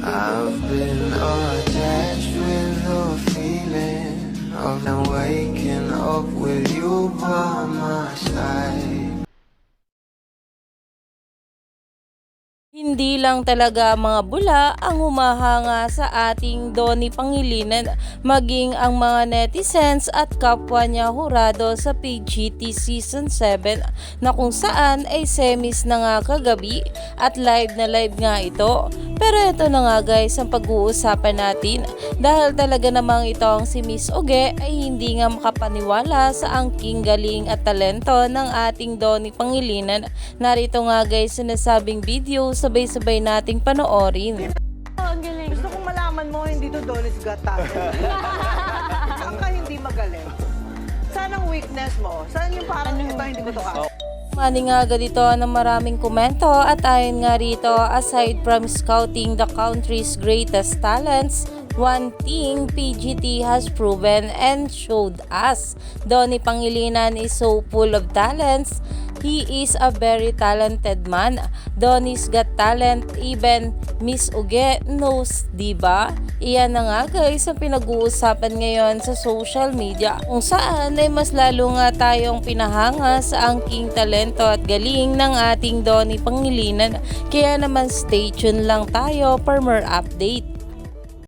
I've been attached with the feeling of now waking up with you by my side. Hindi lang talaga mga bula ang humahanga sa ating Donnie Pangilinan, maging ang mga netizens at kapwa niya hurado sa PGT Season 7 na kung saan ay semis na nga kagabi at live na live nga ito. Pero ito na nga guys ang pag-uusapan natin dahil talaga namang itong si Miss Uge ay hindi nga makapaniwala sa angking galing at talento ng ating Donnie Pangilinan. Narito nga guys sinasabing video sabay-sabay nating panoorin. Ang galing. Gusto kong malaman mo, hindi to Donnie's Got Talent. Saan ka hindi magaling? Saan ang weakness mo? Saan yung parang ito hindi ko to kaya? Mani nga ganito ng maraming komento at ayon nga rito, aside from scouting the country's greatest talents, one thing PGT has proven and showed us, Donnie Pangilinan is so full of talents. He is a very talented man. Donnie's got talent, even Miss Uge knows, diba? Iyan na nga guys ang pinag-uusapan ngayon sa social media kung saan ay mas lalo nga tayong pinahanga sa angking talento at galing ng ating Donnie Pangilinan. Kaya naman stay tuned lang tayo for more update.